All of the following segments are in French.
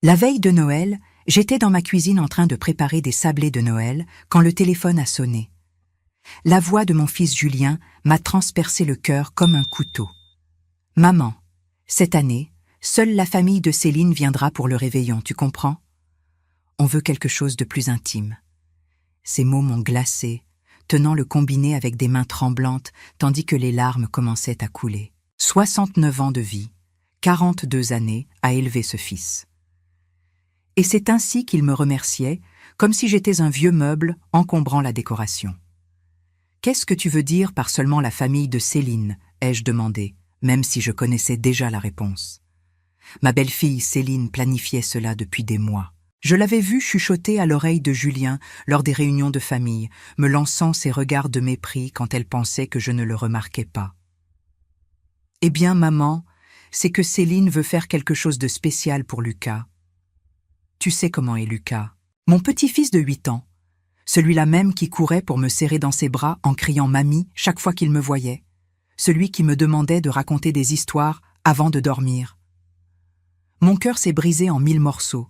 La veille de Noël, j'étais dans ma cuisine en train de préparer des sablés de Noël quand le téléphone a sonné. La voix de mon fils Julien m'a transpercé le cœur comme un couteau. « Maman, cette année, seule la famille de Céline viendra pour le réveillon, tu comprends ? On veut quelque chose de plus intime. » Ces mots m'ont glacé, tenant le combiné avec des mains tremblantes tandis que les larmes commençaient à couler. 69 ans de vie, 42 années à élever ce fils. Et c'est ainsi qu'il me remerciait, comme si j'étais un vieux meuble encombrant la décoration. « Qu'est-ce que tu veux dire par seulement la famille de Céline ?» ai-je demandé, même si je connaissais déjà la réponse. Ma belle-fille Céline planifiait cela depuis des mois. Je l'avais vue chuchoter à l'oreille de Julien lors des réunions de famille, me lançant ses regards de mépris quand elle pensait que je ne le remarquais pas. « Eh bien, maman, c'est que Céline veut faire quelque chose de spécial pour Lucas. Tu sais comment est Lucas, mon petit-fils de 8 ans, celui-là même qui courait pour me serrer dans ses bras en criant « Mamie » chaque fois qu'il me voyait, celui qui me demandait de raconter des histoires avant de dormir. Mon cœur s'est brisé en 1000 morceaux,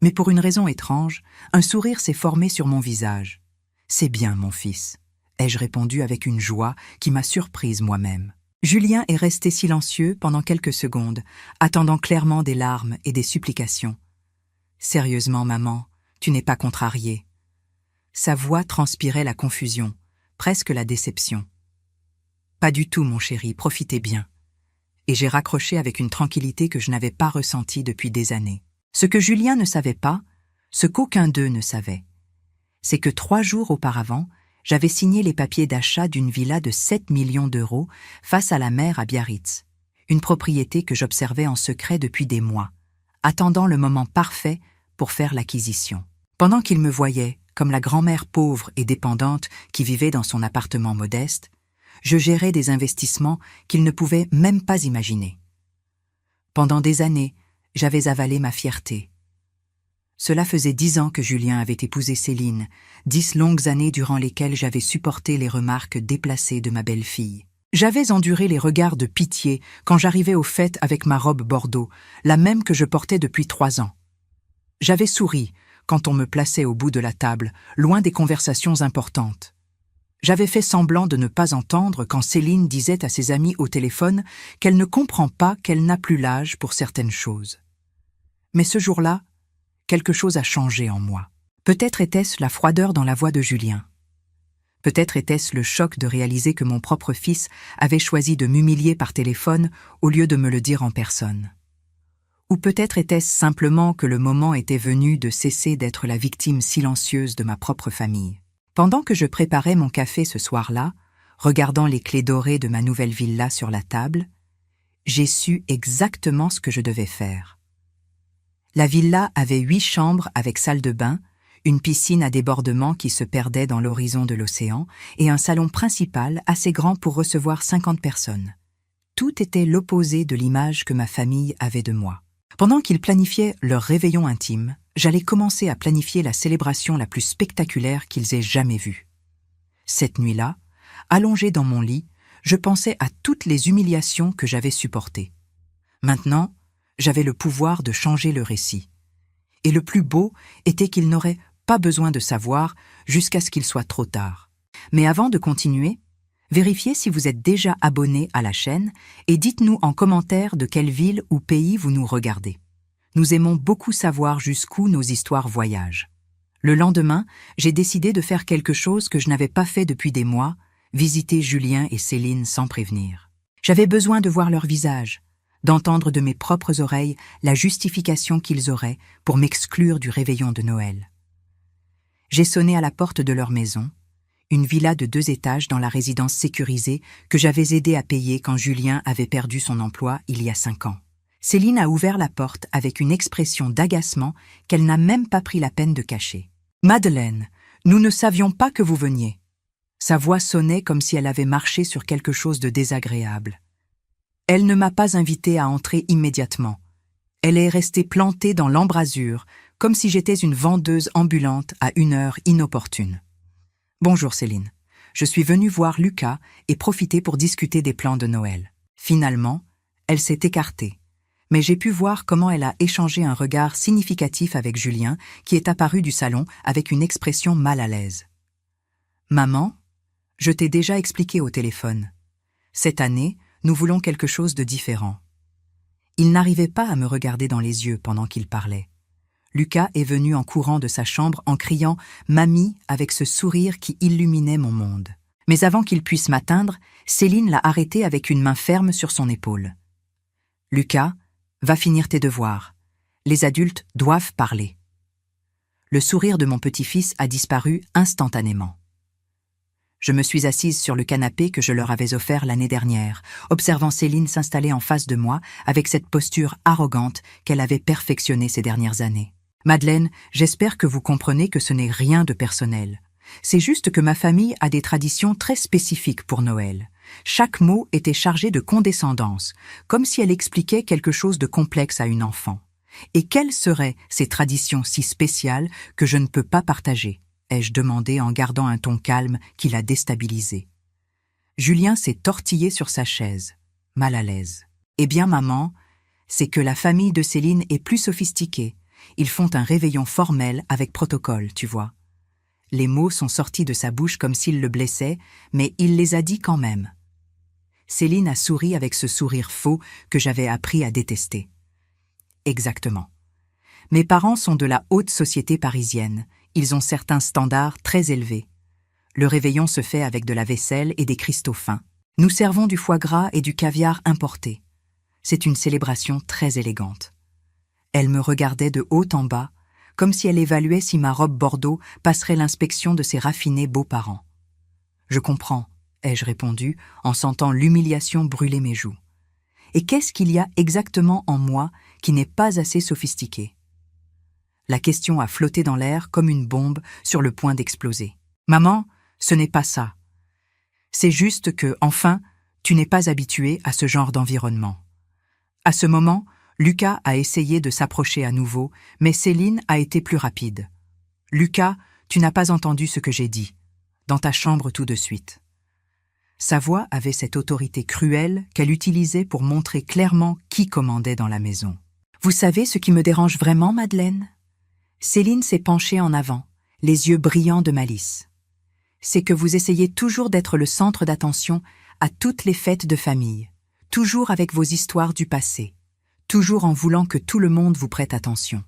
mais pour une raison étrange, un sourire s'est formé sur mon visage. « C'est bien, mon fils », ai-je répondu avec une joie qui m'a surprise moi-même. Julien est resté silencieux pendant quelques secondes, attendant clairement des larmes et des supplications. « Sérieusement, maman, tu n'es pas contrariée. » Sa voix transpirait la confusion, presque la déception. « Pas du tout, mon chéri, profitez bien. » Et j'ai raccroché avec une tranquillité que je n'avais pas ressentie depuis des années. Ce que Julien ne savait pas, ce qu'aucun d'eux ne savait, c'est que 3 jours auparavant, j'avais signé les papiers d'achat d'une villa de 7 millions d'euros face à la mer à Biarritz, une propriété que j'observais en secret depuis des mois, attendant le moment parfait pour faire l'acquisition. Pendant qu'il me voyait comme la grand-mère pauvre et dépendante qui vivait dans son appartement modeste, je gérais des investissements qu'il ne pouvait même pas imaginer. Pendant des années, j'avais avalé ma fierté. Cela faisait 10 ans que Julien avait épousé Céline, 10 longues années durant lesquelles j'avais supporté les remarques déplacées de ma belle-fille. J'avais enduré les regards de pitié quand j'arrivais aux fêtes avec ma robe bordeaux, la même que je portais depuis 3 ans. J'avais souri quand on me plaçait au bout de la table, loin des conversations importantes. J'avais fait semblant de ne pas entendre quand Céline disait à ses amis au téléphone qu'elle ne comprend pas qu'elle n'a plus l'âge pour certaines choses. Mais ce jour-là, quelque chose a changé en moi. Peut-être était-ce la froideur dans la voix de Julien. Peut-être était-ce le choc de réaliser que mon propre fils avait choisi de m'humilier par téléphone au lieu de me le dire en personne. Ou peut-être était-ce simplement que le moment était venu de cesser d'être la victime silencieuse de ma propre famille. Pendant que je préparais mon café ce soir-là, regardant les clés dorées de ma nouvelle villa sur la table, j'ai su exactement ce que je devais faire. La villa avait 8 chambres avec salle de bain, une piscine à débordement qui se perdait dans l'horizon de l'océan et un salon principal assez grand pour recevoir 50 personnes. Tout était l'opposé de l'image que ma famille avait de moi. Pendant qu'ils planifiaient leur réveillon intime, j'allais commencer à planifier la célébration la plus spectaculaire qu'ils aient jamais vue. Cette nuit-là, allongé dans mon lit, je pensais à toutes les humiliations que j'avais supportées. Maintenant, j'avais le pouvoir de changer le récit. Et le plus beau était qu'ils n'auraient pas besoin de savoir jusqu'à ce qu'il soit trop tard. Mais avant de continuer, vérifiez si vous êtes déjà abonné à la chaîne et dites-nous en commentaire de quelle ville ou pays vous nous regardez. Nous aimons beaucoup savoir jusqu'où nos histoires voyagent. Le lendemain, j'ai décidé de faire quelque chose que je n'avais pas fait depuis des mois, visiter Julien et Céline sans prévenir. J'avais besoin de voir leur visage, d'entendre de mes propres oreilles la justification qu'ils auraient pour m'exclure du réveillon de Noël. J'ai sonné à la porte de leur maison, une villa de 2 étages dans la résidence sécurisée que j'avais aidé à payer quand Julien avait perdu son emploi il y a 5 ans. Céline a ouvert la porte avec une expression d'agacement qu'elle n'a même pas pris la peine de cacher. « Madeleine, nous ne savions pas que vous veniez. » Sa voix sonnait comme si elle avait marché sur quelque chose de désagréable. Elle ne m'a pas invitée à entrer immédiatement. Elle est restée plantée dans l'embrasure, comme si j'étais une vendeuse ambulante à une heure inopportune. « Bonjour Céline, je suis venue voir Lucas et profiter pour discuter des plans de Noël. » Finalement, elle s'est écartée, Mais j'ai pu voir comment elle a échangé un regard significatif avec Julien, qui est apparu du salon avec une expression mal à l'aise. « Maman, je t'ai déjà expliqué au téléphone. Cette année, nous voulons quelque chose de différent. » Il n'arrivait pas à me regarder dans les yeux pendant qu'il parlait. Lucas est venu en courant de sa chambre en criant « Mamie » avec ce sourire qui illuminait mon monde. Mais avant qu'il puisse m'atteindre, Céline l'a arrêté avec une main ferme sur son épaule. « Lucas, va finir tes devoirs. Les adultes doivent parler. » Le sourire de mon petit-fils a disparu instantanément. Je me suis assise sur le canapé que je leur avais offert l'année dernière, observant Céline s'installer en face de moi avec cette posture arrogante qu'elle avait perfectionnée ces dernières années. « Madeleine, j'espère que vous comprenez que ce n'est rien de personnel. C'est juste que ma famille a des traditions très spécifiques pour Noël. Chaque mot était chargé de condescendance, comme si elle expliquait quelque chose de complexe à une enfant. Et quelles seraient ces traditions si spéciales que je ne peux pas partager ?» ai-je demandé en gardant un ton calme qui l'a déstabilisé. Julien s'est tortillé sur sa chaise, mal à l'aise. « Eh bien, maman, c'est que la famille de Céline est plus sophistiquée. Ils font un réveillon formel avec protocole, tu vois. » Les mots sont sortis de sa bouche comme s'ils le blessaient, mais il les a dit quand même. Céline a souri avec ce sourire faux que j'avais appris à détester. « Exactement. Mes parents sont de la haute société parisienne. Ils ont certains standards très élevés. Le réveillon se fait avec de la vaisselle et des cristaux fins. Nous servons du foie gras et du caviar importé. C'est une célébration très élégante. » Elle me regardait de haut en bas, comme si elle évaluait si ma robe bordeaux passerait l'inspection de ses raffinés beaux-parents. « Je comprends, » ai-je répondu, en sentant l'humiliation brûler mes joues. « Et qu'est-ce qu'il y a exactement en moi qui n'est pas assez sophistiqué ?» La question a flotté dans l'air comme une bombe sur le point d'exploser. « Maman, ce n'est pas ça. C'est juste que, enfin, tu n'es pas habituée à ce genre d'environnement. » À ce moment, Lucas a essayé de s'approcher à nouveau, mais Céline a été plus rapide. « Lucas, tu n'as pas entendu ce que j'ai dit. Dans ta chambre tout de suite. » Sa voix avait cette autorité cruelle qu'elle utilisait pour montrer clairement qui commandait dans la maison. « Vous savez ce qui me dérange vraiment, Madeleine ?» Céline s'est penchée en avant, les yeux brillants de malice. « C'est que vous essayez toujours d'être le centre d'attention à toutes les fêtes de famille, toujours avec vos histoires du passé, toujours en voulant que tout le monde vous prête attention.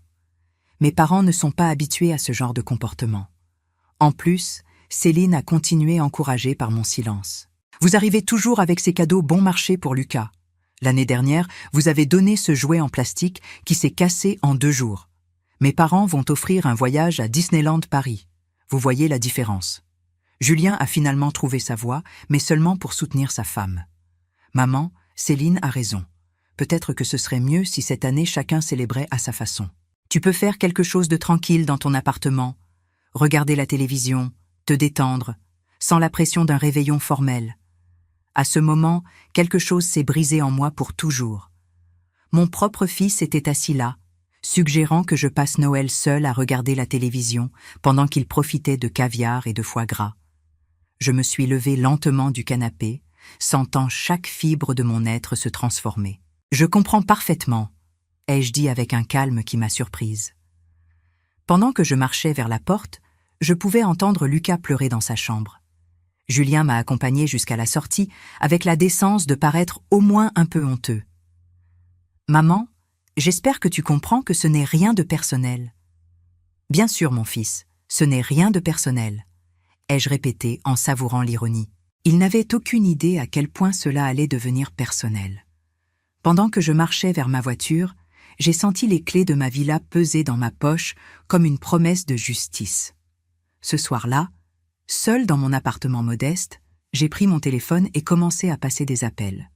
Mes parents ne sont pas habitués à ce genre de comportement. » En plus, Céline a continué encouragée par mon silence. « Vous arrivez toujours avec ces cadeaux bon marché pour Lucas. L'année dernière, vous avez donné ce jouet en plastique qui s'est cassé en 2 jours. Mes parents vont offrir un voyage à Disneyland Paris. Vous voyez la différence. » Julien a finalement trouvé sa voie, mais seulement pour soutenir sa femme. « Maman, Céline a raison. Peut-être que ce serait mieux si cette année chacun célébrait à sa façon. Tu peux faire quelque chose de tranquille dans ton appartement, regarder la télévision, te détendre, sans la pression d'un réveillon formel. » À ce moment, quelque chose s'est brisé en moi pour toujours. Mon propre fils était assis là, suggérant que je passe Noël seul à regarder la télévision pendant qu'il profitait de caviar et de foie gras. Je me suis levée lentement du canapé, sentant chaque fibre de mon être se transformer. « Je comprends parfaitement », ai-je dit avec un calme qui m'a surprise. Pendant que je marchais vers la porte, je pouvais entendre Lucas pleurer dans sa chambre. Julien m'a accompagnée jusqu'à la sortie avec la décence de paraître au moins un peu honteux. « Maman, j'espère que tu comprends que ce n'est rien de personnel. »« Bien sûr, mon fils, ce n'est rien de personnel. » ai-je répété en savourant l'ironie. Il n'avait aucune idée à quel point cela allait devenir personnel. Pendant que je marchais vers ma voiture, j'ai senti les clés de ma villa peser dans ma poche comme une promesse de justice. Ce soir-là, seul dans mon appartement modeste, j'ai pris mon téléphone et commencé à passer des appels.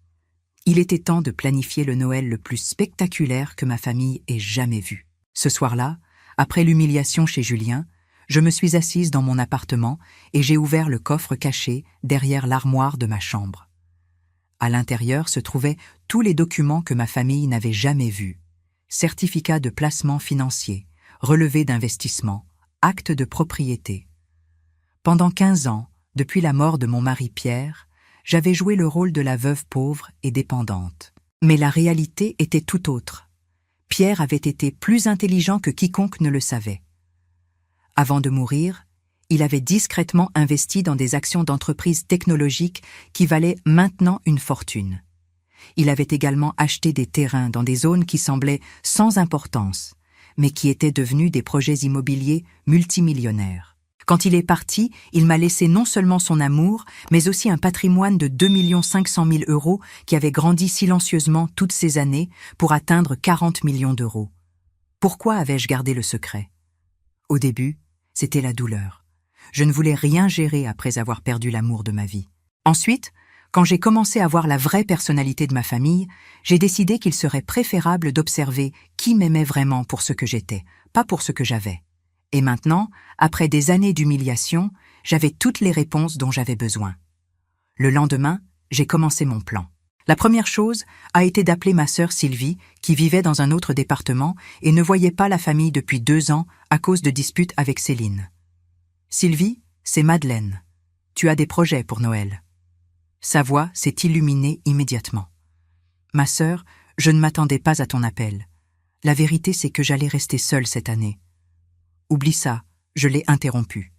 Il était temps de planifier le Noël le plus spectaculaire que ma famille ait jamais vu. Ce soir-là, après l'humiliation chez Julien, je me suis assise dans mon appartement et j'ai ouvert le coffre caché derrière l'armoire de ma chambre. À l'intérieur se trouvaient tous les documents que ma famille n'avait jamais vus. Certificats de placement financier, relevés d'investissement, actes de propriété. Pendant 15 ans, depuis la mort de mon mari Pierre, j'avais joué le rôle de la veuve pauvre et dépendante. Mais la réalité était tout autre. Pierre avait été plus intelligent que quiconque ne le savait. Avant de mourir, il avait discrètement investi dans des actions d'entreprises technologiques qui valaient maintenant une fortune. Il avait également acheté des terrains dans des zones qui semblaient sans importance, mais qui étaient devenus des projets immobiliers multimillionnaires. Quand il est parti, il m'a laissé non seulement son amour, mais aussi un patrimoine de 2 500 000 € qui avait grandi silencieusement toutes ces années pour atteindre 40 millions d'euros. Pourquoi avais-je gardé le secret? Au début, c'était la douleur. Je ne voulais rien gérer après avoir perdu l'amour de ma vie. Ensuite, quand j'ai commencé à voir la vraie personnalité de ma famille, j'ai décidé qu'il serait préférable d'observer qui m'aimait vraiment pour ce que j'étais, pas pour ce que j'avais. Et maintenant, après des années d'humiliation, j'avais toutes les réponses dont j'avais besoin. Le lendemain, j'ai commencé mon plan. La première chose a été d'appeler ma sœur Sylvie, qui vivait dans un autre département et ne voyait pas la famille depuis 2 ans à cause de disputes avec Céline. « Sylvie, c'est Madeleine. Tu as des projets pour Noël. » Sa voix s'est illuminée immédiatement. « Ma sœur, je ne m'attendais pas à ton appel. La vérité, c'est que j'allais rester seule cette année. » « Oublie ça, je l'ai interrompu.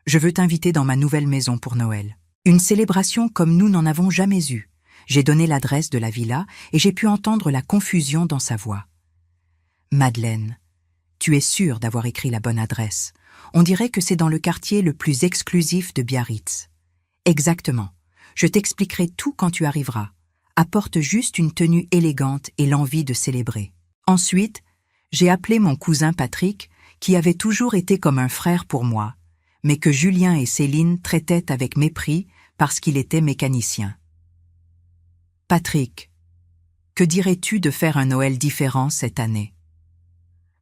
Je veux t'inviter dans ma nouvelle maison pour Noël. Une célébration comme nous n'en avons jamais eu. » J'ai donné l'adresse de la villa et j'ai pu entendre la confusion dans sa voix. « Madeleine, tu es sûre d'avoir écrit la bonne adresse. On dirait que c'est dans le quartier le plus exclusif de Biarritz. » « Exactement. Je t'expliquerai tout quand tu arriveras. Apporte juste une tenue élégante et l'envie de célébrer. » Ensuite, j'ai appelé mon cousin Patrick, qui avait toujours été comme un frère pour moi, mais que Julien et Céline traitaient avec mépris parce qu'il était mécanicien. « Patrick, que dirais-tu de faire un Noël différent cette année ?»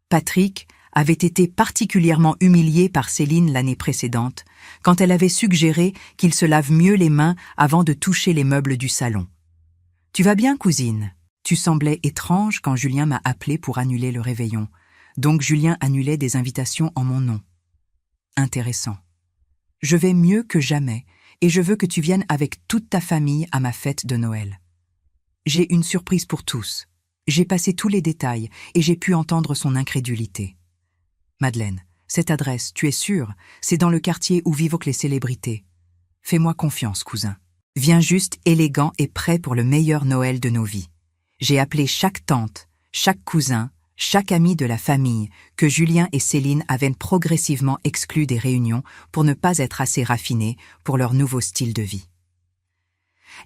Patrick avait été particulièrement humilié par Céline l'année précédente, quand elle avait suggéré qu'il se lave mieux les mains avant de toucher les meubles du salon. « Tu vas bien, cousine ?» Tu semblais étrange quand Julien m'a appelé pour annuler le réveillon. Donc Julien annulait des invitations en mon nom. Intéressant. Je vais mieux que jamais et je veux que tu viennes avec toute ta famille à ma fête de Noël. J'ai une surprise pour tous. J'ai passé tous les détails et j'ai pu entendre son incrédulité. Madeleine, cette adresse, tu es sûre, c'est dans le quartier où vivent les célébrités. Fais-moi confiance, cousin. Viens juste élégant et prêt pour le meilleur Noël de nos vies. J'ai appelé chaque tante, chaque cousin, chaque ami de la famille que Julien et Céline avaient progressivement exclus des réunions pour ne pas être assez raffinés pour leur nouveau style de vie.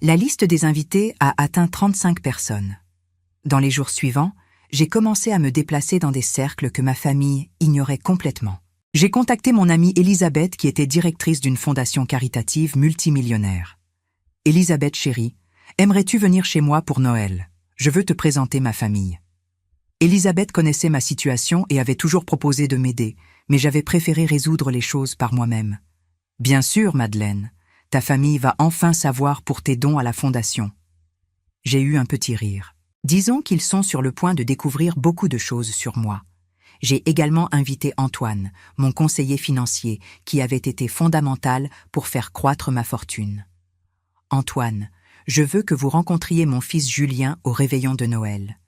La liste des invités a atteint 35 personnes. Dans les jours suivants, j'ai commencé à me déplacer dans des cercles que ma famille ignorait complètement. J'ai contacté mon amie Elisabeth qui était directrice d'une fondation caritative multimillionnaire. « Elisabeth chérie, aimerais-tu venir chez moi pour Noël? Je veux te présenter ma famille. » Elisabeth connaissait ma situation et avait toujours proposé de m'aider, mais j'avais préféré résoudre les choses par moi-même. « Bien sûr, Madeleine, ta famille va enfin savoir pour tes dons à la fondation. » J'ai eu un petit rire. Disons qu'ils sont sur le point de découvrir beaucoup de choses sur moi. J'ai également invité Antoine, mon conseiller financier, qui avait été fondamental pour faire croître ma fortune. « Antoine, je veux que vous rencontriez mon fils Julien au réveillon de Noël.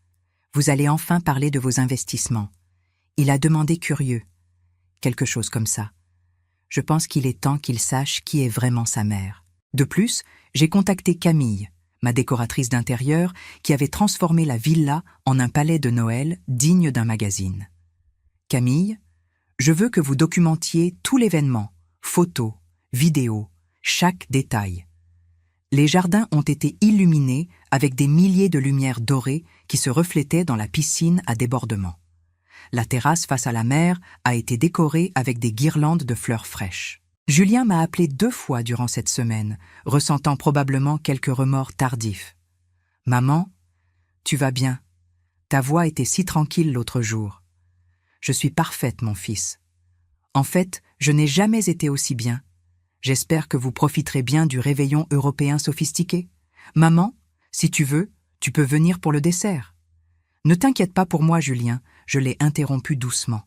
Vous allez enfin parler de vos investissements. Il a demandé curieux. Quelque chose comme ça. Je pense qu'il est temps qu'il sache qui est vraiment sa mère. De plus, j'ai contacté Camille, ma décoratrice d'intérieur, qui avait transformé la villa en un palais de Noël digne d'un magazine. Camille, je veux que vous documentiez tout l'événement, photos, vidéos, chaque détail. Les jardins ont été illuminés avec des milliers de lumières dorées qui se reflétaient dans la piscine à débordement. La terrasse face à la mer a été décorée avec des guirlandes de fleurs fraîches. Julien m'a appelé 2 fois durant cette semaine, ressentant probablement quelques remords tardifs. « Maman, tu vas bien. Ta voix était si tranquille l'autre jour. Je suis parfaite, mon fils. En fait, je n'ai jamais été aussi bien. J'espère que vous profiterez bien du réveillon européen sophistiqué. Maman, si tu veux, tu peux venir pour le dessert. Ne t'inquiète pas pour moi, Julien, je l'ai interrompu doucement.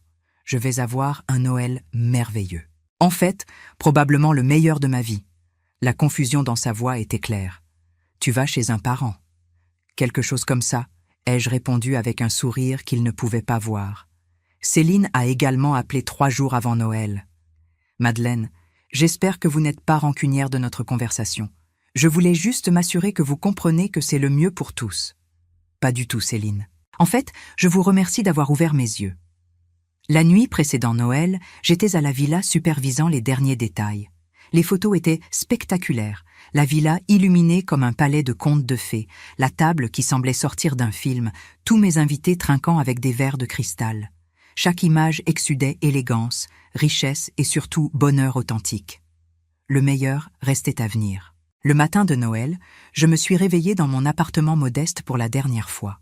Je vais avoir un Noël merveilleux. » En fait, probablement le meilleur de ma vie. La confusion dans sa voix était claire. « Tu vas chez un parent. » Quelque chose comme ça, ai-je répondu avec un sourire qu'il ne pouvait pas voir. Céline a également appelé 3 jours avant Noël. Madeleine, j'espère que vous n'êtes pas rancunière de notre conversation. Je voulais juste m'assurer que vous comprenez que c'est le mieux pour tous. Pas du tout, Céline. En fait, je vous remercie d'avoir ouvert mes yeux. La nuit précédant Noël, j'étais à la villa supervisant les derniers détails. Les photos étaient spectaculaires, la villa illuminée comme un palais de contes de fées, la table qui semblait sortir d'un film, tous mes invités trinquant avec des verres de cristal. Chaque image exsudait élégance, richesse et surtout bonheur authentique. Le meilleur restait à venir. Le matin de Noël, je me suis réveillée dans mon appartement modeste pour la dernière fois.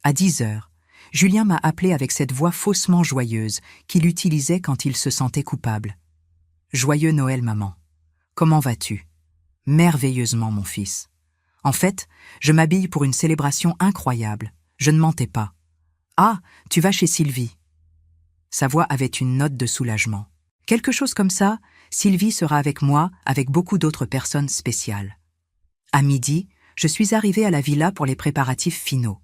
À 10 heures, Julien m'a appelé avec cette voix faussement joyeuse qu'il utilisait quand il se sentait coupable. « Joyeux Noël, maman. Comment vas-tu ? » ?»« Merveilleusement, mon fils. En fait, je m'habille pour une célébration incroyable. Je ne mentais pas. »« Ah, tu vas chez Sylvie. » Sa voix avait une note de soulagement. « Quelque chose comme ça, Sylvie sera avec moi, avec beaucoup d'autres personnes spéciales. » À midi, je suis arrivée à la villa pour les préparatifs finaux.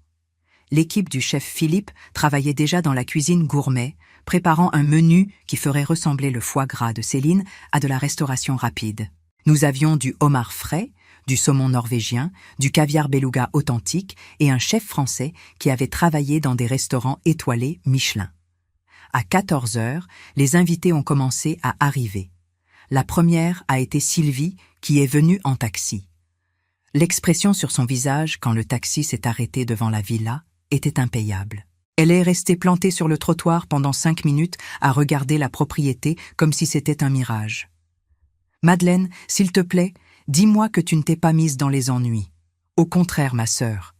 L'équipe du chef Philippe travaillait déjà dans la cuisine gourmet, préparant un menu qui ferait ressembler le foie gras de Céline à de la restauration rapide. Nous avions du homard frais, du saumon norvégien, du caviar beluga authentique et un chef français qui avait travaillé dans des restaurants étoilés Michelin. À 14 heures, les invités ont commencé à arriver. La première a été Sylvie, qui est venue en taxi. L'expression sur son visage quand le taxi s'est arrêté devant la villa était impayable. Elle est restée plantée sur le trottoir pendant 5 minutes à regarder la propriété comme si c'était un mirage. « Madeleine, s'il te plaît, dis-moi que tu ne t'es pas mise dans les ennuis. Au contraire, ma sœur.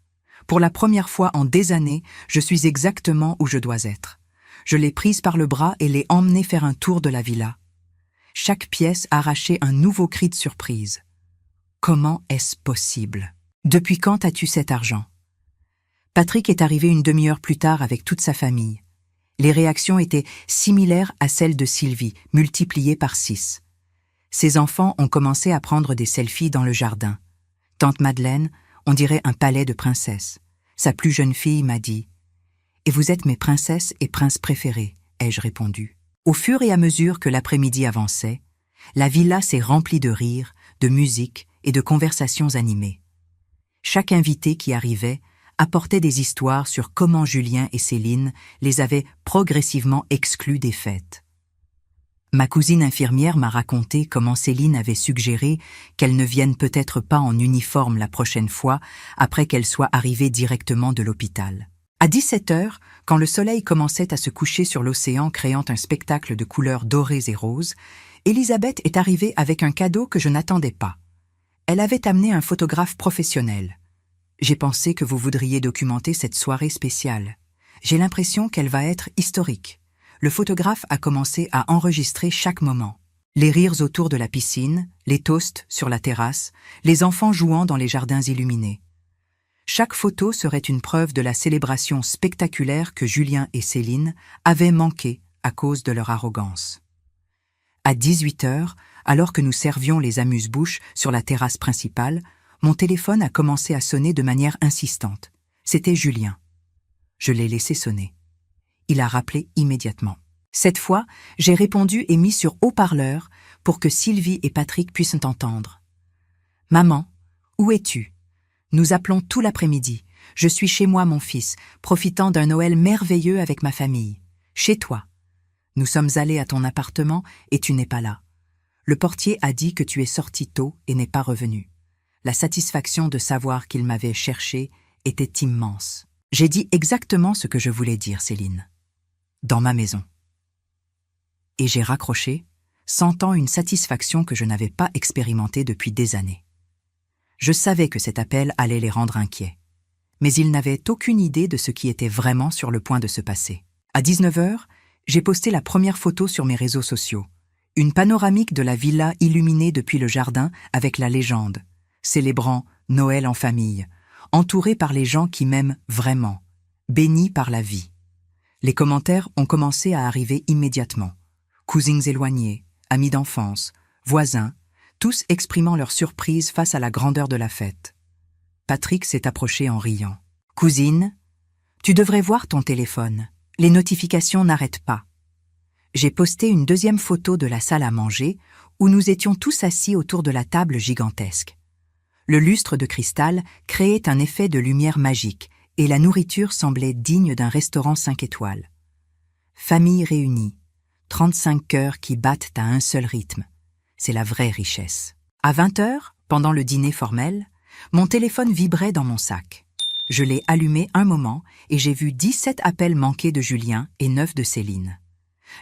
Pour la première fois en des années, je suis exactement où je dois être. Je l'ai prise par le bras et l'ai emmenée faire un tour de la villa. Chaque pièce arrachait un nouveau cri de surprise. Comment est-ce possible? Depuis quand as-tu cet argent? Patrick est arrivé une demi-heure plus tard avec toute sa famille. Les réactions étaient similaires à celles de Sylvie, multipliées par 6. Ses enfants ont commencé à prendre des selfies dans le jardin. Tante Madeleine, on dirait un palais de princesses. Sa plus jeune fille m'a dit « Et vous êtes mes princesses et princes préférés », ai-je répondu. Au fur et à mesure que l'après-midi avançait, la villa s'est remplie de rires, de musique et de conversations animées. Chaque invité qui arrivait apportait des histoires sur comment Julien et Céline les avaient progressivement exclus des fêtes. Ma cousine infirmière m'a raconté comment Céline avait suggéré qu'elle ne vienne peut-être pas en uniforme la prochaine fois après qu'elle soit arrivée directement de l'hôpital. À 17 heures, quand le soleil commençait à se coucher sur l'océan créant un spectacle de couleurs dorées et roses, Elisabeth est arrivée avec un cadeau que je n'attendais pas. Elle avait amené un photographe professionnel. J'ai pensé que vous voudriez documenter cette soirée spéciale. J'ai l'impression qu'elle va être historique. Le photographe a commencé à enregistrer chaque moment. Les rires autour de la piscine, les toasts sur la terrasse, les enfants jouant dans les jardins illuminés. Chaque photo serait une preuve de la célébration spectaculaire que Julien et Céline avaient manqué à cause de leur arrogance. À 18 heures, alors que nous servions les amuse-bouches sur la terrasse principale, mon téléphone a commencé à sonner de manière insistante. C'était Julien. Je l'ai laissé sonner. Il a rappelé immédiatement. Cette fois, j'ai répondu et mis sur haut-parleur pour que Sylvie et Patrick puissent entendre. « Maman, où es-tu? Nous appelons tout l'après-midi. Je suis chez moi, mon fils, profitant d'un Noël merveilleux avec ma famille. Chez toi. Nous sommes allés à ton appartement et tu n'es pas là. Le portier a dit que tu es sorti tôt et n'es pas revenu. La satisfaction de savoir qu'il m'avait cherché était immense. J'ai dit exactement ce que je voulais dire, Céline. Dans ma maison. » Et j'ai raccroché, sentant une satisfaction que je n'avais pas expérimentée depuis des années. Je savais que cet appel allait les rendre inquiets. Mais ils n'avaient aucune idée de ce qui était vraiment sur le point de se passer. À 19 heures, j'ai posté la première photo sur mes réseaux sociaux. Une panoramique de la villa illuminée depuis le jardin avec la légende, célébrant Noël en famille, entouré par les gens qui m'aiment vraiment, béni par la vie. Les commentaires ont commencé à arriver immédiatement. Cousins éloignés, amis d'enfance, voisins, tous exprimant leur surprise face à la grandeur de la fête. Patrick s'est approché en riant. « Cousine, tu devrais voir ton téléphone. Les notifications n'arrêtent pas. » J'ai posté une deuxième photo de la salle à manger où nous étions tous assis autour de la table gigantesque. Le lustre de cristal créait un effet de lumière magique et la nourriture semblait digne d'un restaurant 5 étoiles. Famille réunie, 35 cœurs qui battent à un seul rythme. C'est la vraie richesse. À 20h, pendant le dîner formel, mon téléphone vibrait dans mon sac. Je l'ai allumé un moment et j'ai vu 17 appels manqués de Julien et 9 de Céline.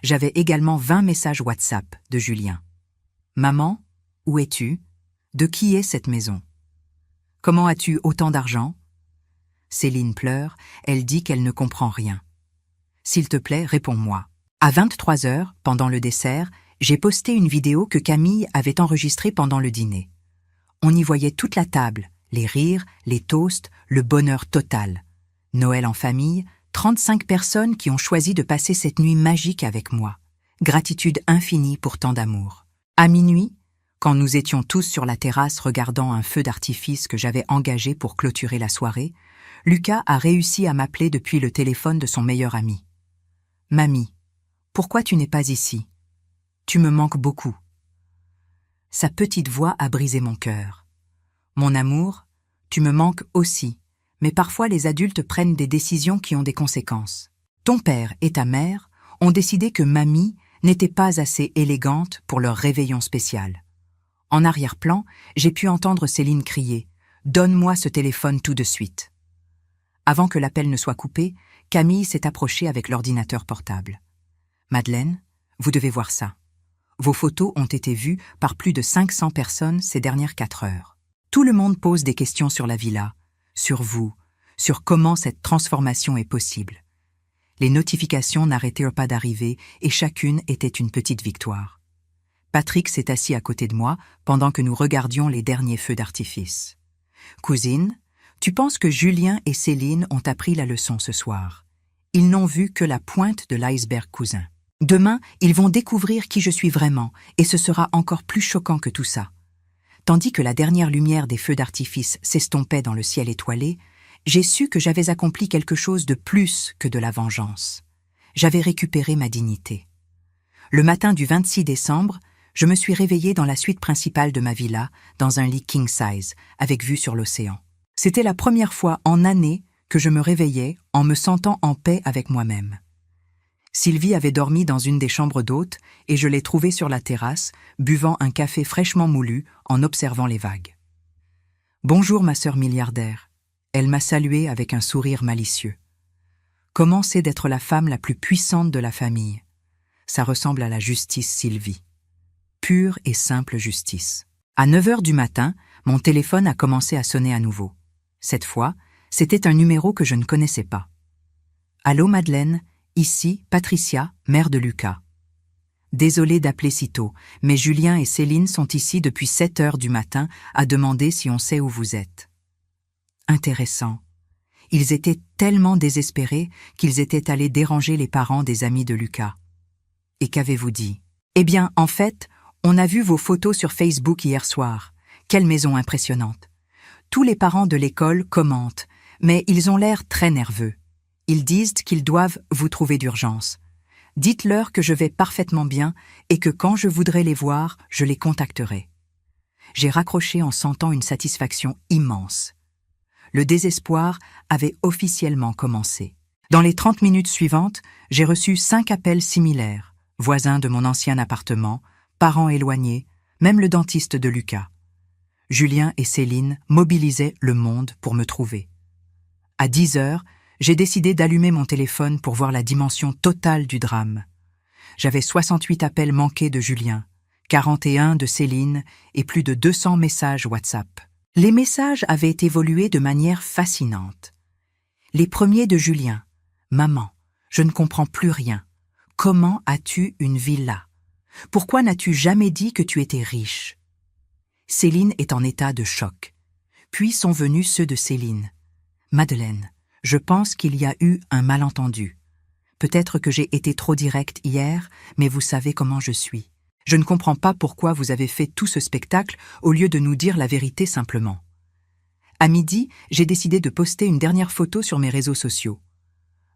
J'avais également 20 messages WhatsApp de Julien. « Maman, où es-tu? De qui est cette maison? Comment as-tu autant d'argent ?» Céline pleure, elle dit qu'elle ne comprend rien. « S'il te plaît, réponds-moi. » À 23h, pendant le dessert, j'ai posté une vidéo que Camille avait enregistrée pendant le dîner. On y voyait toute la table, les rires, les toasts, le bonheur total. Noël en famille, 35 personnes qui ont choisi de passer cette nuit magique avec moi. Gratitude infinie pour tant d'amour. À minuit, quand nous étions tous sur la terrasse regardant un feu d'artifice que j'avais engagé pour clôturer la soirée, Lucas a réussi à m'appeler depuis le téléphone de son meilleur ami. « Mamie, pourquoi tu n'es pas ici? Tu me manques beaucoup. » Sa petite voix a brisé mon cœur. « Mon amour, tu me manques aussi, mais parfois les adultes prennent des décisions qui ont des conséquences. Ton père et ta mère ont décidé que mamie n'était pas assez élégante pour leur réveillon spécial. En arrière-plan, j'ai pu entendre Céline crier « Donne-moi ce téléphone tout de suite !» Avant que l'appel ne soit coupé, Camille s'est approchée avec l'ordinateur portable. « Madeleine, vous devez voir ça. Vos photos ont été vues par plus de 500 personnes ces dernières 4 heures. Tout le monde pose des questions sur la villa, sur vous, sur comment cette transformation est possible. Les notifications n'arrêtaient pas d'arriver et chacune était une petite victoire. Patrick s'est assis à côté de moi pendant que nous regardions les derniers feux d'artifice. « Cousine, tu penses que Julien et Céline ont appris la leçon ce soir. Ils n'ont vu que la pointe de l'iceberg, cousin. Demain, ils vont découvrir qui je suis vraiment et ce sera encore plus choquant que tout ça. » Tandis que la dernière lumière des feux d'artifice s'estompait dans le ciel étoilé, j'ai su que j'avais accompli quelque chose de plus que de la vengeance. J'avais récupéré ma dignité. Le matin du 26 décembre, je me suis réveillée dans la suite principale de ma villa, dans un lit king size, avec vue sur l'océan. C'était la première fois en années que je me réveillais en me sentant en paix avec moi-même. Sylvie avait dormi dans une des chambres d'hôtes et je l'ai trouvée sur la terrasse, buvant un café fraîchement moulu en observant les vagues. « Bonjour ma sœur milliardaire », elle m'a salué avec un sourire malicieux. « Comment c'est d'être la femme la plus puissante de la famille? Ça ressemble à la justice, Sylvie. Pure et simple justice. » À 9h du matin, mon téléphone a commencé à sonner à nouveau. Cette fois, c'était un numéro que je ne connaissais pas. « Allô Madeleine ? Ici, Patricia, mère de Lucas. Désolée d'appeler si tôt, mais Julien et Céline sont ici depuis 7h du matin à demander si on sait où vous êtes. » Intéressant. Ils étaient tellement désespérés qu'ils étaient allés déranger les parents des amis de Lucas. Et qu'avez-vous dit? Eh bien, en fait, on a vu vos photos sur Facebook hier soir. Quelle maison impressionnante. Tous les parents de l'école commentent, mais ils ont l'air très nerveux. Ils disent qu'ils doivent vous trouver d'urgence. Dites-leur que je vais parfaitement bien et que quand je voudrais les voir, je les contacterai. J'ai raccroché en sentant une satisfaction immense. Le désespoir avait officiellement commencé. Dans les 30 minutes suivantes, j'ai reçu 5 appels similaires, voisins de mon ancien appartement, parents éloignés, même le dentiste de Lucas. Julien et Céline mobilisaient le monde pour me trouver. À 10h, j'ai décidé d'allumer mon téléphone pour voir la dimension totale du drame. J'avais 68 appels manqués de Julien, 41 de Céline et plus de 200 messages WhatsApp. Les messages avaient évolué de manière fascinante. Les premiers de Julien. « Maman, je ne comprends plus rien. Comment as-tu une villa? Pourquoi n'as-tu jamais dit que tu étais riche ?» Céline est en état de choc. Puis sont venus ceux de Céline. « Madeleine, je pense qu'il y a eu un malentendu. Peut-être que j'ai été trop directe hier, mais vous savez comment je suis. Je ne comprends pas pourquoi vous avez fait tout ce spectacle au lieu de nous dire la vérité simplement. À midi, j'ai décidé de poster une dernière photo sur mes réseaux sociaux.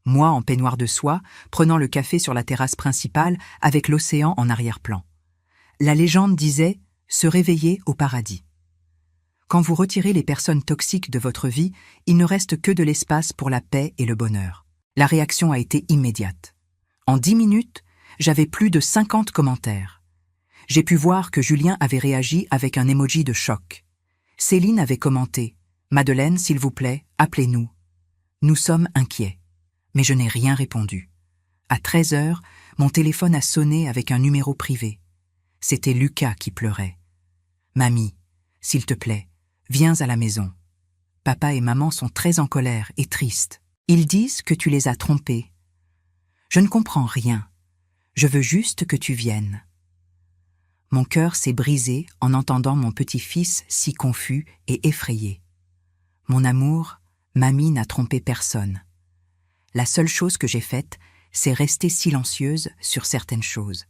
Moi en peignoir de soie, prenant le café sur la terrasse principale avec l'océan en arrière-plan. La légende disait « se réveiller au paradis ». Quand vous retirez les personnes toxiques de votre vie, il ne reste que de l'espace pour la paix et le bonheur. La réaction a été immédiate. En 10 minutes, j'avais plus de 50 commentaires. J'ai pu voir que Julien avait réagi avec un emoji de choc. Céline avait commenté « Madeleine, s'il vous plaît, appelez-nous. Nous sommes inquiets. » Mais je n'ai rien répondu. À 13 heures, mon téléphone a sonné avec un numéro privé. C'était Lucas qui pleurait. « Mamie, s'il te plaît, viens à la maison. Papa et maman sont très en colère et tristes. Ils disent que tu les as trompés. Je ne comprends rien. Je veux juste que tu viennes. » Mon cœur s'est brisé en entendant mon petit-fils si confus et effrayé. Mon amour, mamie n'a trompé personne. La seule chose que j'ai faite, c'est rester silencieuse sur certaines choses.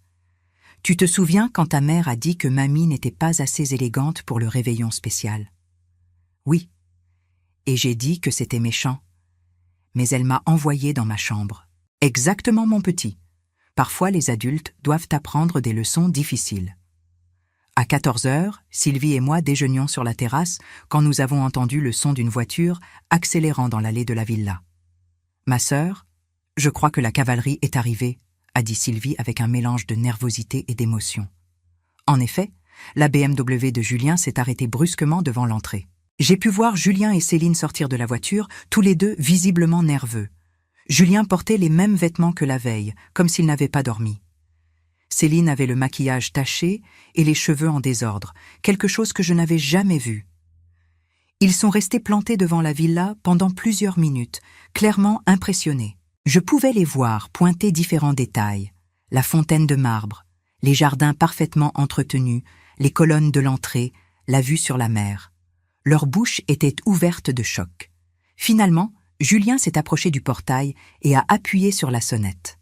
Tu te souviens quand ta mère a dit que mamie n'était pas assez élégante pour le réveillon spécial? Oui. Et j'ai dit que c'était méchant. Mais elle m'a envoyée dans ma chambre. Exactement, mon petit. Parfois, les adultes doivent apprendre des leçons difficiles. À 14 heures, Sylvie et moi déjeunions sur la terrasse quand nous avons entendu le son d'une voiture accélérant dans l'allée de la villa. « Ma sœur, je crois que la cavalerie est arrivée », a dit Sylvie avec un mélange de nervosité et d'émotion. En effet, la BMW de Julien s'est arrêtée brusquement devant l'entrée. J'ai pu voir Julien et Céline sortir de la voiture, tous les deux visiblement nerveux. Julien portait les mêmes vêtements que la veille, comme s'il n'avait pas dormi. Céline avait le maquillage taché et les cheveux en désordre, quelque chose que je n'avais jamais vu. Ils sont restés plantés devant la villa pendant plusieurs minutes, clairement impressionnés. Je pouvais les voir pointer différents détails, la fontaine de marbre, les jardins parfaitement entretenus, les colonnes de l'entrée, la vue sur la mer. Leur bouche était ouverte de choc. Finalement, Julien s'est approché du portail et a appuyé sur la sonnette.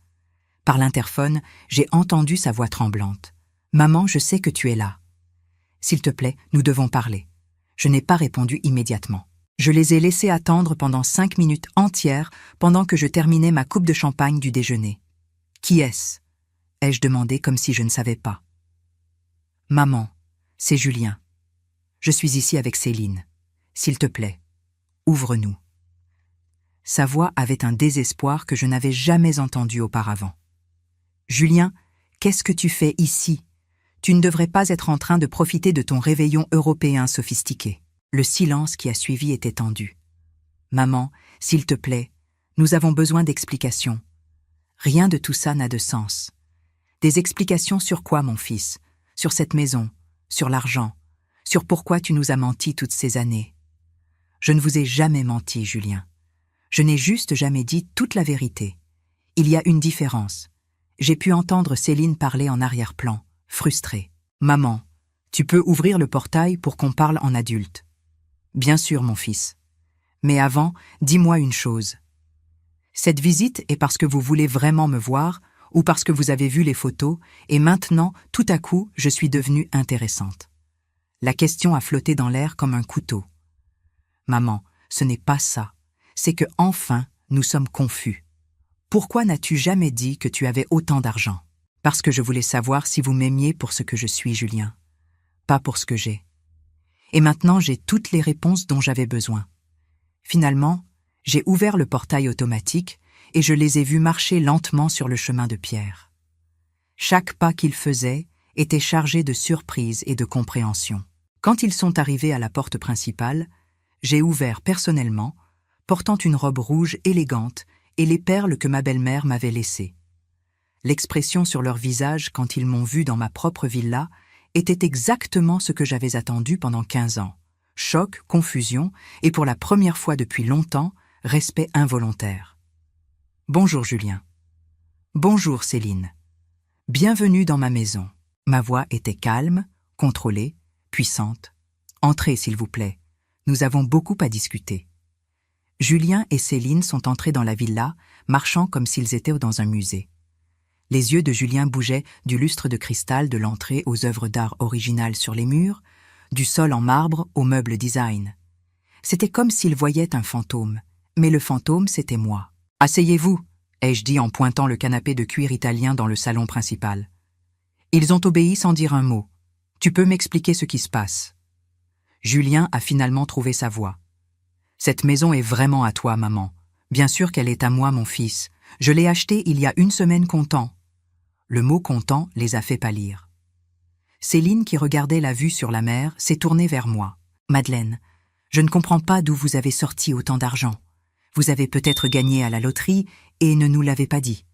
Par l'interphone, j'ai entendu sa voix tremblante. « Maman, je sais que tu es là. S'il te plaît, nous devons parler. » Je n'ai pas répondu immédiatement. Je les ai laissés attendre pendant 5 minutes entières pendant que je terminais ma coupe de champagne du déjeuner. « Qui est-ce » ai-je demandé comme si je ne savais pas. « Maman, c'est Julien. Je suis ici avec Céline. S'il te plaît, ouvre-nous. » Sa voix avait un désespoir que je n'avais jamais entendu auparavant. « Julien, qu'est-ce que tu fais ici ? Tu ne devrais pas être en train de profiter de ton réveillon européen sophistiqué. » Le silence qui a suivi était tendu. « Maman, s'il te plaît, nous avons besoin d'explications. Rien de tout ça n'a de sens. Des explications sur quoi, mon fils? Sur cette maison, sur l'argent, sur pourquoi tu nous as menti toutes ces années. Je ne vous ai jamais menti, Julien. Je n'ai juste jamais dit toute la vérité. Il y a une différence. J'ai pu entendre Céline parler en arrière-plan, frustrée. « Maman, tu peux ouvrir le portail pour qu'on parle en adulte. » « Bien sûr, mon fils. Mais avant, dis-moi une chose. Cette visite est parce que vous voulez vraiment me voir ou parce que vous avez vu les photos et maintenant, tout à coup, je suis devenue intéressante. » La question a flotté dans l'air comme un couteau. « Maman, ce n'est pas ça. C'est que enfin, nous sommes confus. Pourquoi n'as-tu jamais dit que tu avais autant d'argent? » Parce que je voulais savoir si vous m'aimiez pour ce que je suis, Julien. Pas pour ce que j'ai. Et maintenant, j'ai toutes les réponses dont j'avais besoin. Finalement, j'ai ouvert le portail automatique et je les ai vus marcher lentement sur le chemin de pierre. Chaque pas qu'ils faisaient était chargé de surprise et de compréhension. Quand ils sont arrivés à la porte principale, j'ai ouvert personnellement, portant une robe rouge élégante et les perles que ma belle-mère m'avait laissées. L'expression sur leur visage quand ils m'ont vu dans ma propre villa était exactement ce que j'avais attendu pendant 15 ans. Choc, confusion et pour la première fois depuis longtemps, respect involontaire. « Bonjour Julien. »« Bonjour Céline. »« Bienvenue dans ma maison. » Ma voix était calme, contrôlée, puissante. « Entrez s'il vous plaît. Nous avons beaucoup à discuter. » Julien et Céline sont entrés dans la villa, marchant comme s'ils étaient dans un musée. Les yeux de Julien bougeaient du lustre de cristal de l'entrée aux œuvres d'art originales sur les murs, du sol en marbre aux meubles design. C'était comme s'ils voyaient un fantôme, mais le fantôme, c'était moi. « Asseyez-vous » ai-je dit en pointant le canapé de cuir italien dans le salon principal. Ils ont obéi sans dire un mot. « Tu peux m'expliquer ce qui se passe ?» Julien a finalement trouvé sa voix. « Cette maison est vraiment à toi, maman. Bien sûr qu'elle est à moi, mon fils. Je l'ai achetée il y a une semaine comptant. » Le mot comptant les a fait pâlir. Céline, qui regardait la vue sur la mer, s'est tournée vers moi. « Madeleine, je ne comprends pas d'où vous avez sorti autant d'argent. Vous avez peut-être gagné à la loterie et ne nous l'avez pas dit. »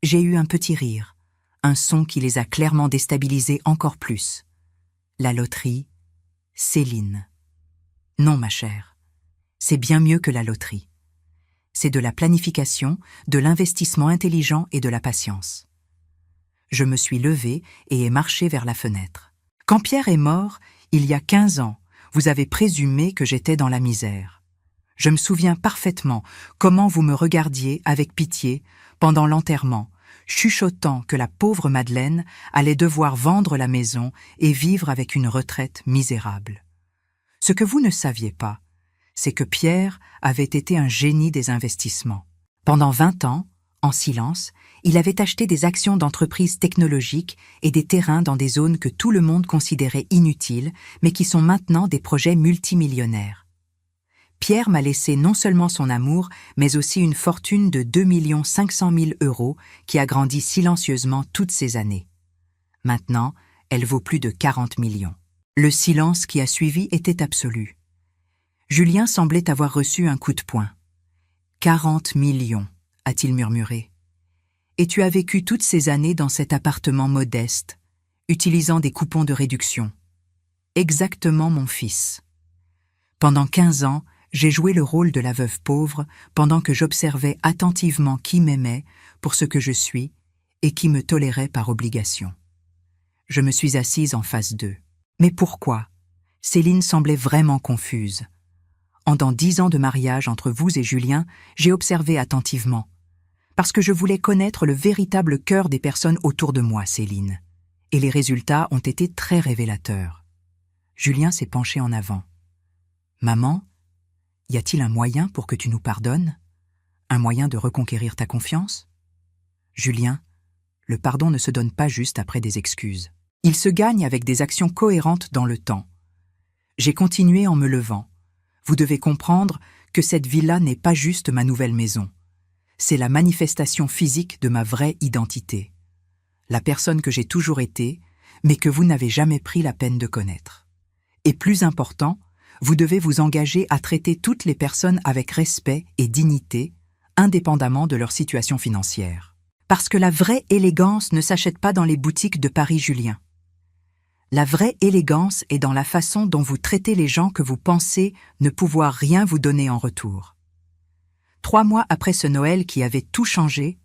J'ai eu un petit rire, un son qui les a clairement déstabilisés encore plus. La loterie, Céline. Non, ma chère, c'est bien mieux que la loterie. C'est de la planification, de l'investissement intelligent et de la patience. Je me suis levée et ai marché vers la fenêtre. Quand Pierre est mort, il y a 15 ans, vous avez présumé que j'étais dans la misère. Je me souviens parfaitement comment vous me regardiez avec pitié pendant l'enterrement, chuchotant que la pauvre Madeleine allait devoir vendre la maison et vivre avec une retraite misérable. Ce que vous ne saviez pas, c'est que Pierre avait été un génie des investissements. Pendant 20 ans, en silence, il avait acheté des actions d'entreprises technologiques et des terrains dans des zones que tout le monde considérait inutiles, mais qui sont maintenant des projets multimillionnaires. Pierre m'a laissé non seulement son amour, mais aussi une fortune de 2 500 000 € qui a grandi silencieusement toutes ces années. Maintenant, elle vaut plus de 40 millions. Le silence qui a suivi était absolu. Julien semblait avoir reçu un coup de poing. « 40 millions », a-t-il murmuré. « Et tu as vécu toutes ces années dans cet appartement modeste, utilisant des coupons de réduction. » Exactement, mon fils. Pendant 15 ans, j'ai joué le rôle de la veuve pauvre pendant que j'observais attentivement qui m'aimait pour ce que je suis et qui me tolérait par obligation. Je me suis assise en face d'eux. Mais pourquoi? Céline semblait vraiment confuse. Pendant 10 ans de mariage entre vous et Julien, j'ai observé attentivement. Parce que je voulais connaître le véritable cœur des personnes autour de moi, Céline. Et les résultats ont été très révélateurs. Julien s'est penché en avant. « Maman, y a-t-il un moyen pour que tu nous pardonnes? Un moyen de reconquérir ta confiance? » Julien, le pardon ne se donne pas juste après des excuses. Il se gagne avec des actions cohérentes dans le temps. J'ai continué en me levant. Vous devez comprendre que cette villa n'est pas juste ma nouvelle maison. C'est la manifestation physique de ma vraie identité. La personne que j'ai toujours été, mais que vous n'avez jamais pris la peine de connaître. Et plus important, vous devez vous engager à traiter toutes les personnes avec respect et dignité, indépendamment de leur situation financière. Parce que la vraie élégance ne s'achète pas dans les boutiques de Paris Julien. La vraie élégance est dans la façon dont vous traitez les gens que vous pensez ne pouvoir rien vous donner en retour. 3 mois après ce Noël qui avait tout changé,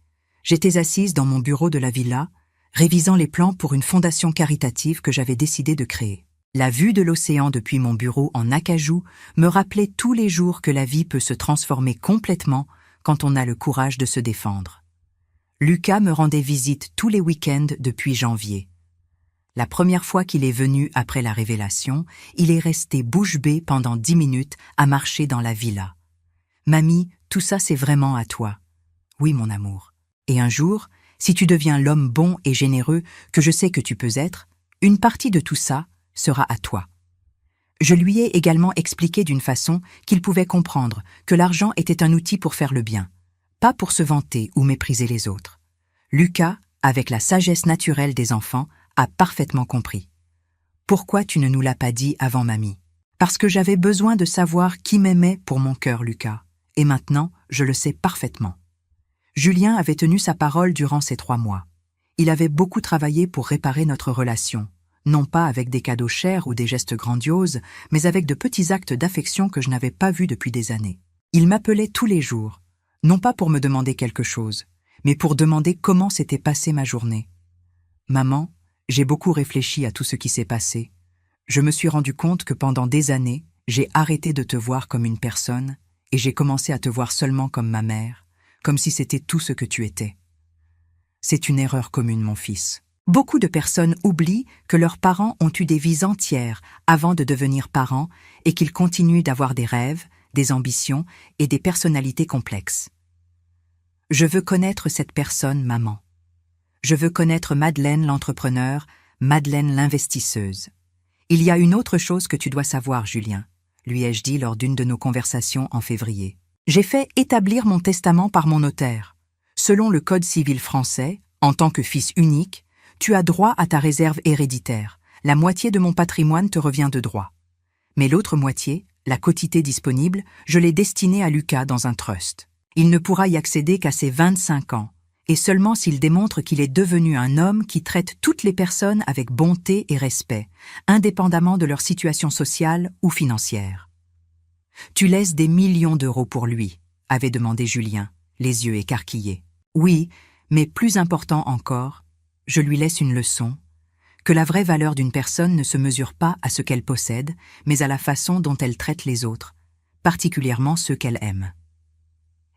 j'étais assise dans mon bureau de la villa, révisant les plans pour une fondation caritative que j'avais décidé de créer. La vue de l'océan depuis mon bureau en acajou me rappelait tous les jours que la vie peut se transformer complètement quand on a le courage de se défendre. Lucas me rendait visite tous les week-ends depuis janvier. La première fois qu'il est venu après la révélation, il est resté bouche bée pendant 10 minutes à marcher dans la villa. « Mamie, tout ça c'est vraiment à toi. »« Oui, mon amour. Et un jour, si tu deviens l'homme bon et généreux que je sais que tu peux être, une partie de tout ça sera à toi. » Je lui ai également expliqué d'une façon qu'il pouvait comprendre que l'argent était un outil pour faire le bien, pas pour se vanter ou mépriser les autres. Lucas, avec la sagesse naturelle des enfants, a parfaitement compris. « Pourquoi tu ne nous l'as pas dit avant mamie ?»« Parce que j'avais besoin de savoir qui m'aimait pour mon cœur, Lucas. Et maintenant, je le sais parfaitement. » Julien avait tenu sa parole durant ces 3 mois. Il avait beaucoup travaillé pour réparer notre relation, non pas avec des cadeaux chers ou des gestes grandioses, mais avec de petits actes d'affection que je n'avais pas vus depuis des années. Il m'appelait tous les jours, non pas pour me demander quelque chose, mais pour demander comment s'était passée ma journée. « Maman, j'ai beaucoup réfléchi à tout ce qui s'est passé. Je me suis rendu compte que pendant des années, j'ai arrêté de te voir comme une personne et j'ai commencé à te voir seulement comme ma mère, comme si c'était tout ce que tu étais. C'est une erreur commune, mon fils. Beaucoup de personnes oublient que leurs parents ont eu des vies entières avant de devenir parents et qu'ils continuent d'avoir des rêves, des ambitions et des personnalités complexes. Je veux connaître cette personne, maman. Je veux connaître Madeleine l'entrepreneur, Madeleine l'investisseuse. Il y a une autre chose que tu dois savoir, Julien, lui ai-je dit lors d'une de nos conversations en février. J'ai fait établir mon testament par mon notaire. Selon le Code civil français, en tant que fils unique, tu as droit à ta réserve héréditaire. La moitié de mon patrimoine te revient de droit. Mais l'autre moitié, la quotité disponible, je l'ai destinée à Lucas dans un trust. Il ne pourra y accéder qu'à ses 25 ans, et seulement s'il démontre qu'il est devenu un homme qui traite toutes les personnes avec bonté et respect, indépendamment de leur situation sociale ou financière. « Tu laisses des millions d'euros pour lui », avait demandé Julien, les yeux écarquillés. « Oui, mais plus important encore, je lui laisse une leçon, que la vraie valeur d'une personne ne se mesure pas à ce qu'elle possède, mais à la façon dont elle traite les autres, particulièrement ceux qu'elle aime. »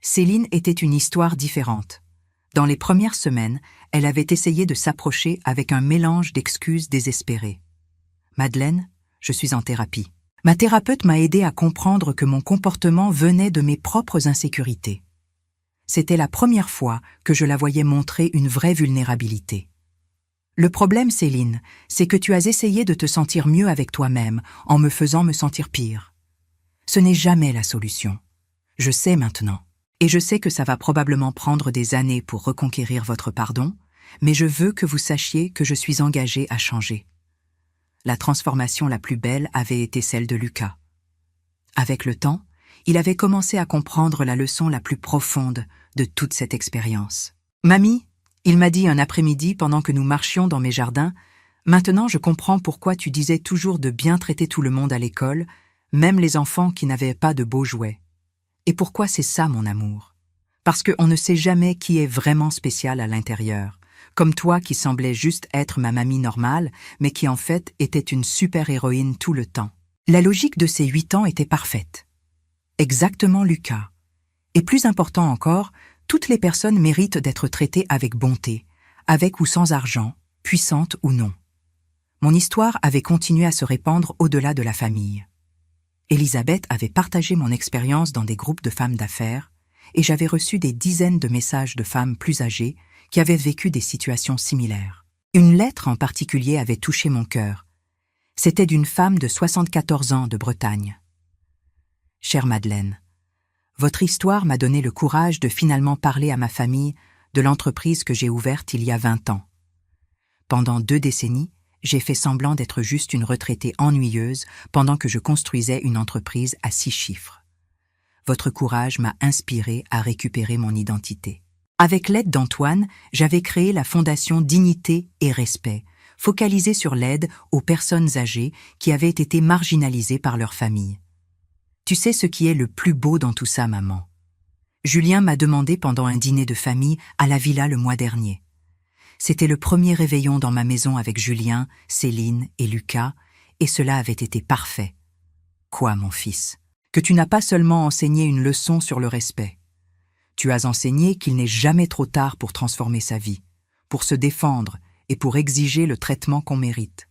Céline était une histoire différente. Dans les premières semaines, elle avait essayé de s'approcher avec un mélange d'excuses désespérées. « Madeleine, je suis en thérapie. Ma thérapeute m'a aidé à comprendre que mon comportement venait de mes propres insécurités. C'était la première fois que je la voyais montrer une vraie vulnérabilité. Le problème, Céline, c'est que tu as essayé de te sentir mieux avec toi-même en me faisant me sentir pire. Ce n'est jamais la solution. Je sais maintenant. Et je sais que ça va probablement prendre des années pour reconquérir votre pardon, mais je veux que vous sachiez que je suis engagée à changer. La transformation la plus belle avait été celle de Lucas. Avec le temps, il avait commencé à comprendre la leçon la plus profonde de toute cette expérience. « Mamie, il m'a dit un après-midi pendant que nous marchions dans mes jardins, « Maintenant je comprends pourquoi tu disais toujours de bien traiter tout le monde à l'école, même les enfants qui n'avaient pas de beaux jouets. Et pourquoi c'est ça mon amour? Parce qu'on ne sait jamais qui est vraiment spécial à l'intérieur, comme toi qui semblais juste être ma mamie normale, mais qui en fait était une super-héroïne tout le temps. La logique de ces 8 ans était parfaite. Exactement Lucas. Et plus important encore, toutes les personnes méritent d'être traitées avec bonté, avec ou sans argent, puissante ou non. Mon histoire avait continué à se répandre au-delà de la famille. Elisabeth avait partagé mon expérience dans des groupes de femmes d'affaires et j'avais reçu des dizaines de messages de femmes plus âgées qui avaient vécu des situations similaires. Une lettre en particulier avait touché mon cœur. C'était d'une femme de 74 ans de Bretagne. « Chère Madeleine, votre histoire m'a donné le courage de finalement parler à ma famille de l'entreprise que j'ai ouverte il y a 20 ans. Pendant 2 décennies, j'ai fait semblant d'être juste une retraitée ennuyeuse pendant que je construisais une entreprise à 6 chiffres. Votre courage m'a inspiré à récupérer mon identité. Avec l'aide d'Antoine, j'avais créé la fondation Dignité et Respect, focalisée sur l'aide aux personnes âgées qui avaient été marginalisées par leur famille. Tu sais ce qui est le plus beau dans tout ça, maman? Julien m'a demandé pendant un dîner de famille à la villa le mois dernier. C'était le premier réveillon dans ma maison avec Julien, Céline et Lucas, et cela avait été parfait. Quoi, mon fils? Que tu n'as pas seulement enseigné une leçon sur le respect. Tu as enseigné qu'il n'est jamais trop tard pour transformer sa vie, pour se défendre et pour exiger le traitement qu'on mérite.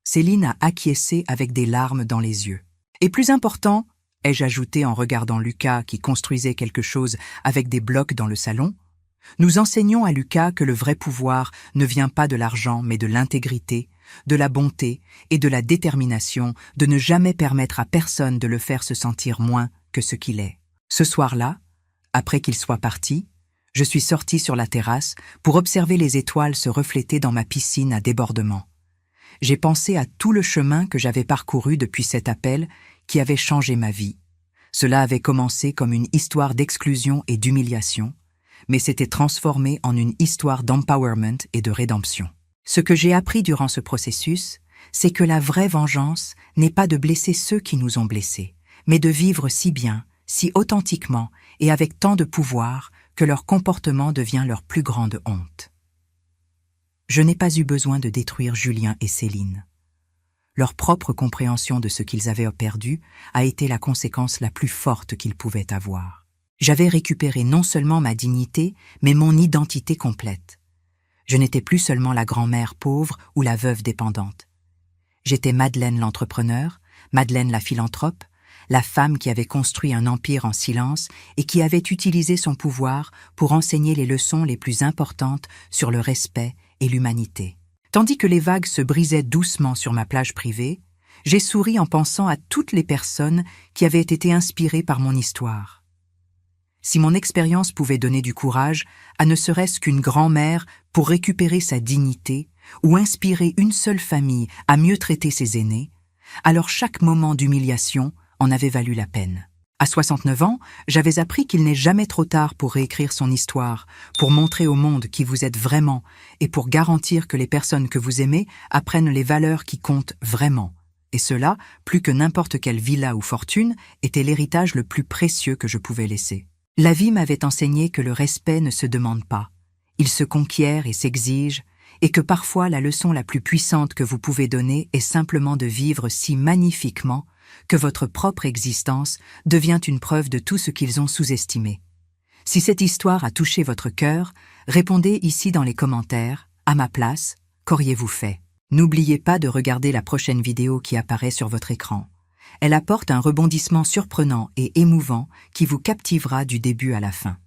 Céline a acquiescé avec des larmes dans les yeux. Et plus important, ai-je ajouté en regardant Lucas qui construisait quelque chose avec des blocs dans le salon, nous enseignons à Lucas que le vrai pouvoir ne vient pas de l'argent mais de l'intégrité, de la bonté et de la détermination de ne jamais permettre à personne de le faire se sentir moins que ce qu'il est. Ce soir-là, après qu'il soit parti, je suis sortie sur la terrasse pour observer les étoiles se refléter dans ma piscine à débordement. J'ai pensé à tout le chemin que j'avais parcouru depuis cet appel qui avait changé ma vie. Cela avait commencé comme une histoire d'exclusion et d'humiliation, mais s'était transformé en une histoire d'empowerment et de rédemption. Ce que j'ai appris durant ce processus, c'est que la vraie vengeance n'est pas de blesser ceux qui nous ont blessés, mais de vivre si bien, si authentiquement et avec tant de pouvoir que leur comportement devient leur plus grande honte. Je n'ai pas eu besoin de détruire Julien et Céline. Leur propre compréhension de ce qu'ils avaient perdu a été la conséquence la plus forte qu'ils pouvaient avoir. J'avais récupéré non seulement ma dignité, mais mon identité complète. Je n'étais plus seulement la grand-mère pauvre ou la veuve dépendante. J'étais Madeleine l'entrepreneur, Madeleine la philanthrope, la femme qui avait construit un empire en silence et qui avait utilisé son pouvoir pour enseigner les leçons les plus importantes sur le respect et l'humanité. Tandis que les vagues se brisaient doucement sur ma plage privée, j'ai souri en pensant à toutes les personnes qui avaient été inspirées par mon histoire. Si mon expérience pouvait donner du courage à ne serait-ce qu'une grand-mère pour récupérer sa dignité ou inspirer une seule famille à mieux traiter ses aînés, alors chaque moment d'humiliation en avait valu la peine. À 69 ans, j'avais appris qu'il n'est jamais trop tard pour réécrire son histoire, pour montrer au monde qui vous êtes vraiment et pour garantir que les personnes que vous aimez apprennent les valeurs qui comptent vraiment. Et cela, plus que n'importe quelle villa ou fortune, était l'héritage le plus précieux que je pouvais laisser. La vie m'avait enseigné que le respect ne se demande pas. Il se conquiert et s'exige, et que parfois la leçon la plus puissante que vous pouvez donner est simplement de vivre si magnifiquement que votre propre existence devient une preuve de tout ce qu'ils ont sous-estimé. Si cette histoire a touché votre cœur, répondez ici dans les commentaires, à ma place, qu'auriez-vous fait? N'oubliez pas de regarder la prochaine vidéo qui apparaît sur votre écran. Elle apporte un rebondissement surprenant et émouvant qui vous captivera du début à la fin.